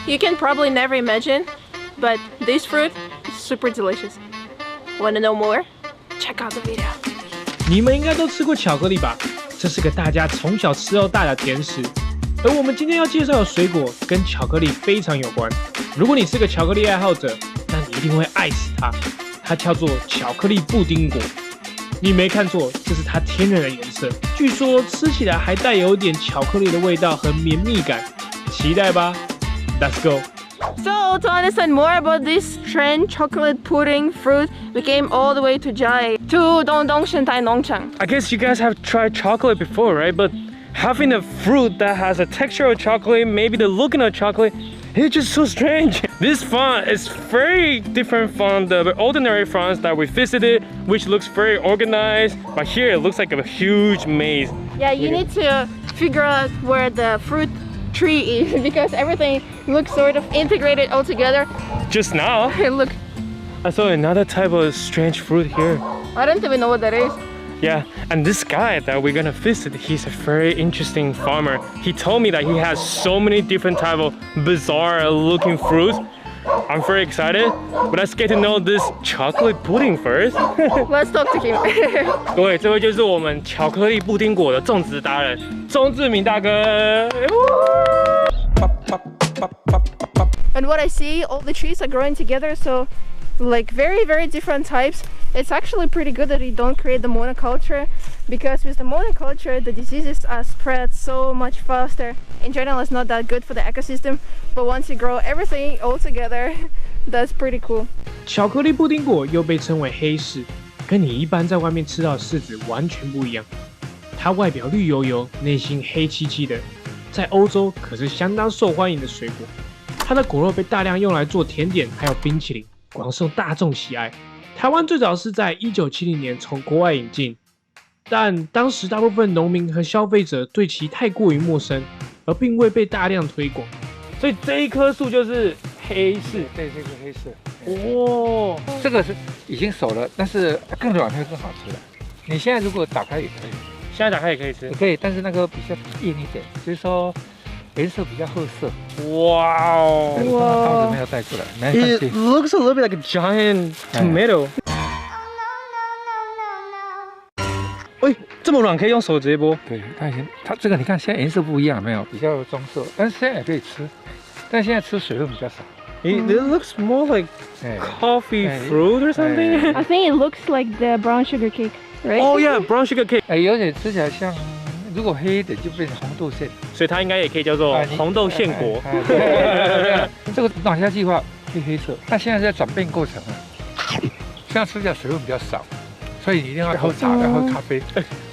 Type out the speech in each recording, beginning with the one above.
you can probably never imagine, but this fruit is super delicious. Want to know more? Check out the video. 你们应该都吃过巧克力吧？这是个大家从小吃到大的甜食。而我们今天要介绍的水果跟巧克力非常有关。如果你是个巧克力爱好者，那你一定会爱死它。它叫做巧克力布丁果。你没看错，这是它天然的颜色。据说吃起来还带有点巧克力的味道和绵密感。期待吧 ！Let's go. So to understand more about this trend chocolate pudding fruit, we came all the way to Jai to Dongdong Shentai Nongchang. I guess you guys have tried chocolate before, right? But having a fruit that has a texture of chocolate, maybe the looking of chocolate, it's just so strange. This font is very different from the ordinary fonts that we visited, which looks very organized. But here it looks like a huge maze. Yeah, you need to figure out where the fruit tree is because everything looks sort of integrated all together. Just now, Look, I saw another type of strange fruit here. I don't even know what that is. Yeah, and this guy that we're gonna visit, he's a very interesting farmer. He told me that he has so many different type of bizarre looking fruits. I'm very excited, but let's get to know this chocolate pudding first. Let's talk to him. 各位，这位就是我们巧克力布丁果的种植达人钟志明大哥。And what I see, all the trees are growing together, so like very different types. It's actually pretty good that you don't create the monoculture, because with the monoculture the diseases are spread so much faster. In general, it's not that good for the ecosystem, but once you grow everything all together, that's pretty cool. 巧克力布丁果又被称为黑柿，跟你一般在外面吃到的柿子完全不一样。它外表绿油油，内心黑漆漆的，在欧洲可是相当受欢迎的水果。它的果肉被大量用来做甜点，还有冰淇淋，广受大众喜爱。台湾最早是在1970年从国外引进，但当时大部分农民和消费者对其太过于陌生，而并未被大量推广。所以这一棵树就是黑柿，对，这个黑柿。哦，这个是已经熟了，但是更软会更好吃的。你现在如果打开也可以，现在打开也可以吃，也可以，但是那个比较硬一点，就是说颜色比较褐色。哇哦！刀子没有带过来，没关系。It looks a little bit like a giant tomato. 喂，这么软可以用手直接剥？对，它这个你看现在颜色不一样，没有比较棕色，但是现在也可以吃，但现在吃水分比较少。It looks more like coffee fruit or something. I think it looks like the brown sugar cake, right? Oh yeah, brown sugar cake. 有点吃起来像，如果黑一点就变成红豆馅，所以它应该也可以叫做红豆馅果。这个暖下计划黑色，但现在在转变过程了，现在吃起来水分比较少，所以你一定要喝茶，要喝咖啡。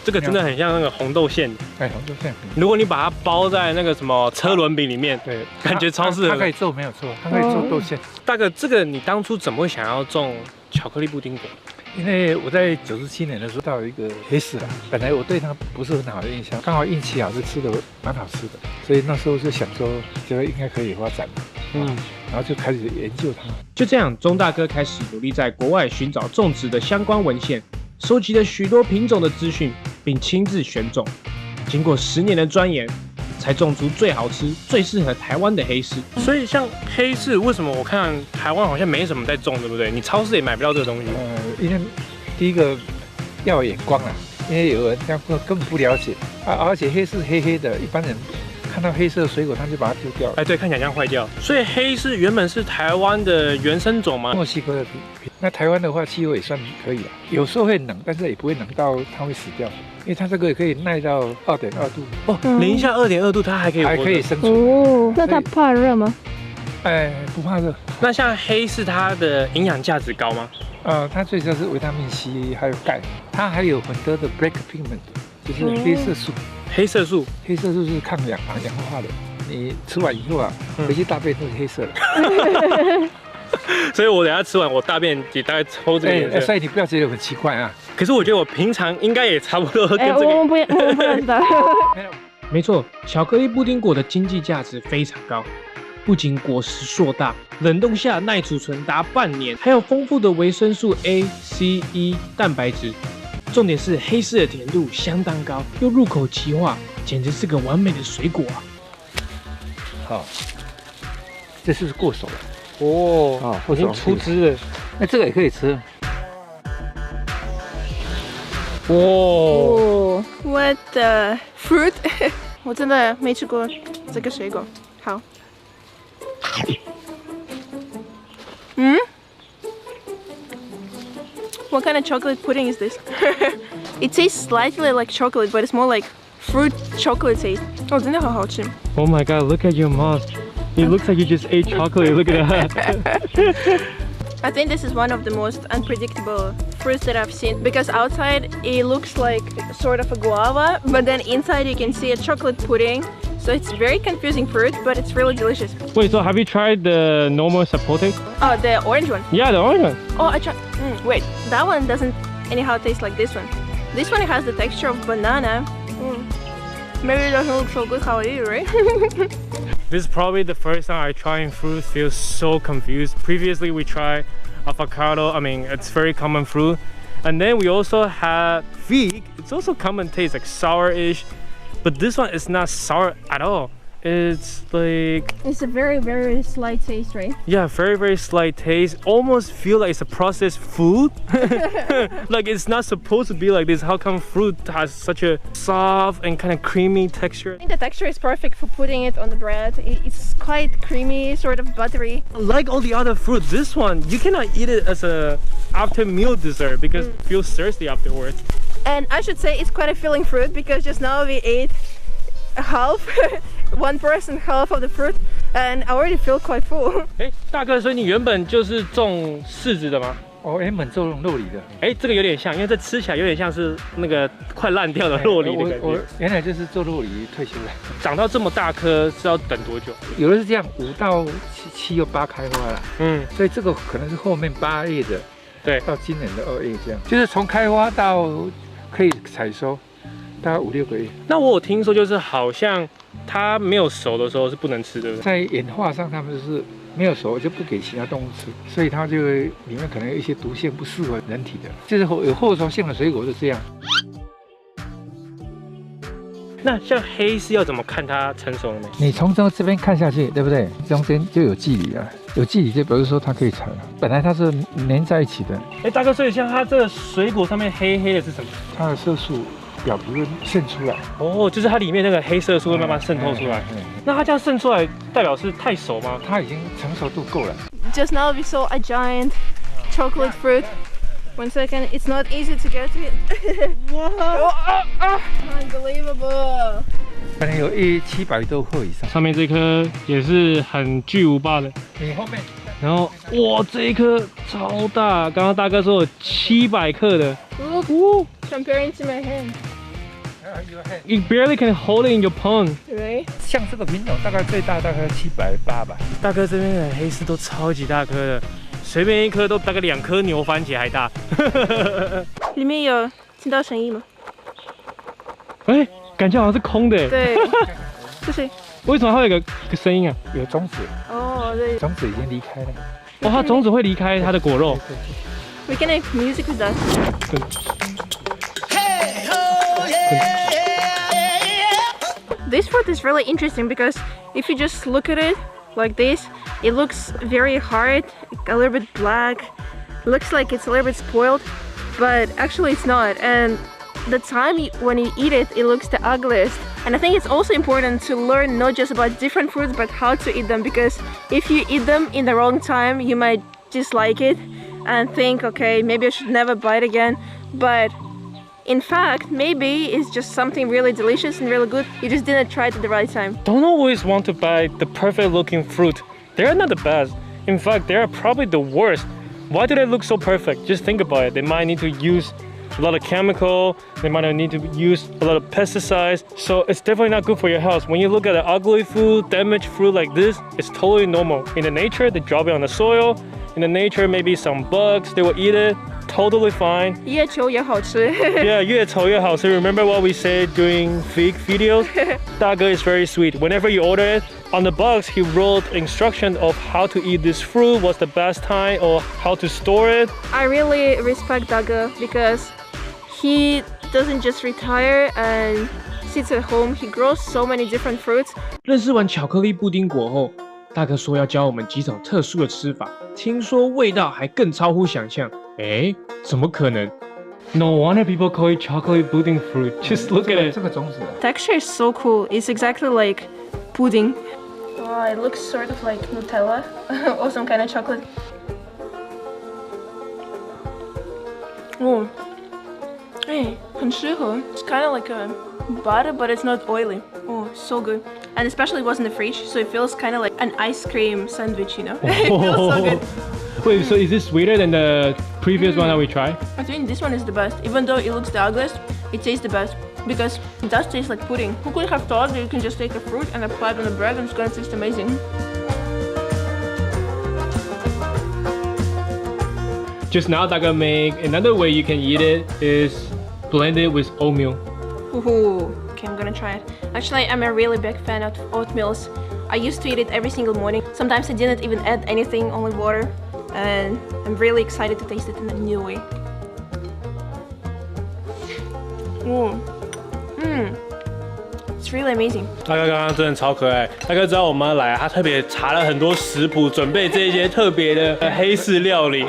这个真的很像那个红豆馅。红豆馅。如果你把它包在那个什么车轮饼里面，对，感觉超适合。它可以做没有错，它可以做豆馅。大哥，这个你当初怎么会想要种巧克力布丁果？因为我在97年的时候到一个黑柿啦，本来我对它不是很好的印象，刚好运气好，是吃的蛮好吃的，所以那时候就想说，觉得应该可以发展，然后就开始研究它。就这样，钟大哥开始努力在国外寻找种植的相关文献，收集了许多品种的资讯，并亲自选种。经过10年的钻研，才种出最好吃、最适合台湾的黑柿。所以像黑柿，为什么我看台湾好像没什么在种，对不对？你超市也买不到这个东西。因为第一个要有眼光啊，因为有人这样根本不了解啊，而且黑柿黑黑的，一般人看到黑色的水果他就把它丢掉了。哎，对，看起来像坏掉。所以黑柿原本是台湾的原生种吗？墨西哥的品。那台湾的话，气候也算可以啊，有时候会冷，但是也不会冷到它会死掉，因为它这个也可以耐到2.2度。哦，零下2.2度，它还可以生存。哦，那它怕热吗？哎，不怕热。那像黑柿，它的营养价值高吗？它最主要是维他命 C 还有钙，它还有很多的 black pigment， 就是黑色素。黑色素是抗氧化的，你吃完以后啊，回去大便都是黑色的。所以我等下吃完，我大便也大概抽这个颜色。所以你不要觉得很奇怪啊。可是我觉得我平常应该也差不多跟这个。我们不要知道。没错，巧克力布丁果的经济价值非常高，不仅果实硕大，冷冻下耐储存达半年，还有丰富的维生素 A、C、E 蛋白质。重点是黑柿的甜度相当高，又入口即化，简直是个完美的水果啊！好，这是过熟了。哦，已经出汁了。那这个也可以吃。哦 ，What the fruit？ 我真的没吃过这个水果。好。What kind of chocolate pudding is this? It tastes slightly like chocolate, but it's more like fruit chocolate taste. 哦，真的好好吃。Oh my god, look at your mouth. It looks like you just ate chocolate. Look at that. I think this is one of the most unpredictable fruits that I've seen because outside it looks like sort of a guava, but then inside you can see a chocolate pudding. So it's very confusing fruit, but it's really delicious. Wait, so have you tried the normal sapote? Oh, the orange one. Yeah, the orange one. Oh, I tried. Wait, that one doesn't anyhow taste like this one. This one has the texture of banana. Maybe it doesn't look so good how I eat it, right? This is probably the first time I try fruit. Feels so confused. Previously we tried avocado. I mean, it's very common fruit. And then we also had fig. It's also common taste, like sour-ish. But this one is not sour at all. It's like... It's a very, very slight taste, right? Yeah, very, very slight taste. Almost feel like it's a processed food. Like it's not supposed to be like this. How come fruit has such a soft and kind of creamy texture? I think the texture is perfect for putting it on the bread. It's quite creamy, sort of buttery. Like all the other fruit, this one, you cannot eat it as a after meal dessert because it feels thirsty afterwards. And I should say it's quite a filling fruit because just now we ate half, one person half of the fruit, and I already feel quite full. 哎，大哥，所以你原本就是种柿子的吗？哦，原本做肉梨的。哎，这个有点像，因为这吃起来有点像是那个快烂掉的肉梨的感觉。我原来就是做肉梨退休的。长到这么大颗是要等多久？有的是这样，5到7又8开花了。所以这个可能是后面8月的，对，到今年的2月这样，就是从开花到可以采收。大概5、6个月。那我有听说，就是好像它没有熟的时候是不能吃的。在演化上，它们是没有熟就不给其他动物吃，所以它就会里面可能有一些毒性不适合人体的，就是有后熟性的水果是这样。那像黑是要怎么看它成熟呢？你从这边看下去，对不对？中间就有距离了，有距离就表示说它可以采了。本来它是粘在一起的。哎，大哥，所以像它这个水果上面黑黑的是什么？它的色素。表皮会渗出来哦，就是它里面那个黑色素会慢慢渗透出来。那它这样渗出来，代表是太熟吗？它已经成熟度够了。Just now we saw a giant chocolate fruit. One second, it's not easy to get it. Wow! Unbelievable! 可能有700多克以上。上面这颗也是很巨无霸的。你后面。然后哇，这一颗超大！刚刚大哥说有700克的。Comparing to my hand. You barely can hold it in your palm. Right? 像这个品种大概最大大概780吧。大哥这边的黑柿都超级大颗的，随便一颗都大概2颗牛番茄还大。里面有听到声音吗？哎，感觉好像是空的。对，这是。为什么会有个声音啊？有种子。哦，对。种子已经离开了。哦，它种子会离开它的果肉。We can make music with that. This fruit is really interesting because if you just look at it like this, it looks very hard, a little bit black. Looks like it's a little bit spoiled, but actually it's not. And the time when you eat it, it looks the ugliest. And I think it's also important to learn not just about different fruits, but how to eat them, because if you eat them in the wrong time, you might dislike it and think, okay, maybe I should never buy it again. But in fact, maybe it's just something really delicious and really good. You just didn't try it at the right time. Don't always want to buy the perfect looking fruit. They're not the best. In fact, they are probably the worst. Why do they look so perfect? Just think about it. They might need to use a lot of chemical, they might need to use a lot of pesticides, so it's definitely not good for your health. When you look at an ugly fruit, damaged fruit like this, it's totally normal. In the nature, they drop it on the soil. In the nature, maybe some bugs, they will eat it, totally fine. 越丑越好吃. Yeah, 越丑越好吃. Remember what we said during fig videos? Dago is very sweet. Whenever you order it, on the box, he wrote instruction of how to eat this fruit, what's the best time, or how to store it. I really respect Dago because he doesn't just retire and sits at home. He grows so many different fruits. 认识完巧克力布丁果后，大哥说要教我们几种特殊的吃法，听说味道还更超乎想象。哎，怎么可能 ？No wonder people call it chocolate pudding fruit. Just look at it. 这个种子 Texture is so cool. It's exactly like pudding. Oh, it looks sort of like Nutella or some kind of chocolate. Oh, hey, 很适合. It's kind of like a butter, but it's not oily. Oh, so good. And especially it was in the fridge, so it feels kind of like an ice cream sandwich, you know? It feels so good. Wait, so is this sweeter than the previous one that we tried? I think this one is the best. Even though it looks the ugliest, it tastes the best. Because it does taste like pudding. Who could have thought that you can just take a fruit and apply it on the bread and it's gonna taste amazing? Just now, Daga make another way you can eat it is blend it with oatmeal. Ooh, okay, I'm gonna try it. Actually, I'm a really big fan of oatmeals. I used to eat it every single morning. Sometimes I didn't even add anything, only water. And I'm really excited to taste it in a new way. It's really amazing. 大哥刚刚真的超可爱。大哥知道我们要来，他特别查了很多食谱，准备这些特别的黑式料理。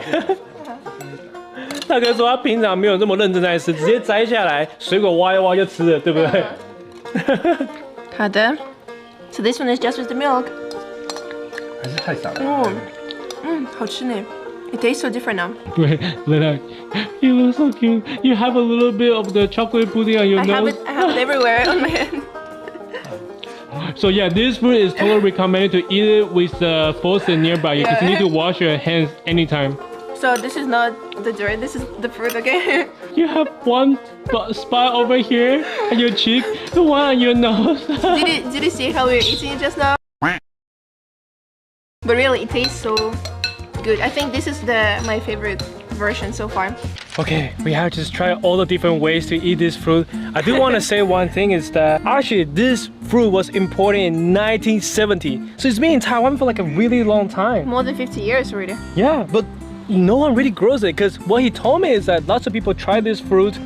大哥说他平常没有这么认真在吃，直接摘下来，水果挖一挖就吃了，对不对？好的。So this one is just with the milk. 还是太少了。好吃呢。It tastes so different now. Wait, Lena, you look so cute. You have a little bit of the chocolate pudding on your nose. I have it everywhere on my head. So yeah, this fruit is totally recommended to eat it with the faucet nearby. You need to wash your hands anytime. So this is not the dirt, this is the fruit, okay? You have one spot over here on your cheek, the one on your nose. Did you see how we were eating it just now? But really, it tastes so good. I think this is my favorite version so far. Okay, we have just tried all the different ways to eat this fruit. I do want to say one thing is that actually this fruit was imported in 1970. So it's been in Taiwan for like a really long time. More than 50 years already. Yeah, but no one really grows it because what he told me is that lots of people try this fruit,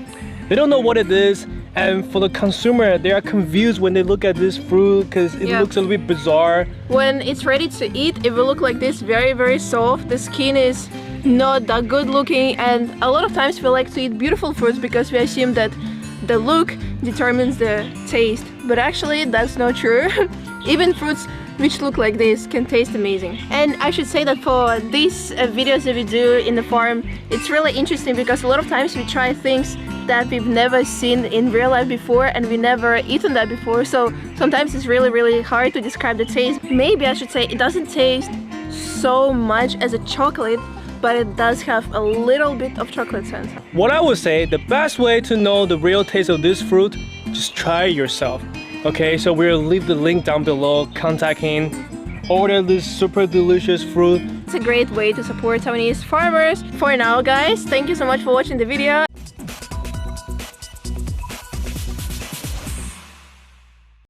they don't know what it is, and for the consumer, they are confused when they look at this fruit because it looks a little bit bizarre. When it's ready to eat, it will look like this, very, very soft. The skin is not that good looking, and a lot of times we like to eat beautiful fruits because we assume that the look determines the taste, but actually that's not true. Even fruits which look like this can taste amazing. And I should say that for these videos that we do in the farm, it's really interesting because a lot of times we try things that we've never seen in real life before and we never eaten that before, so sometimes it's really hard to describe the taste. Maybe I should say it doesn't taste so much as a chocolate, but it does have a little bit of chocolate scent. What I would say, the best way to know the real taste of this fruit, just try it yourself. Okay, so we'll leave the link down below, contact him, order this super delicious fruit. It's a great way to support Taiwanese farmers. For now guys, thank you so much for watching the video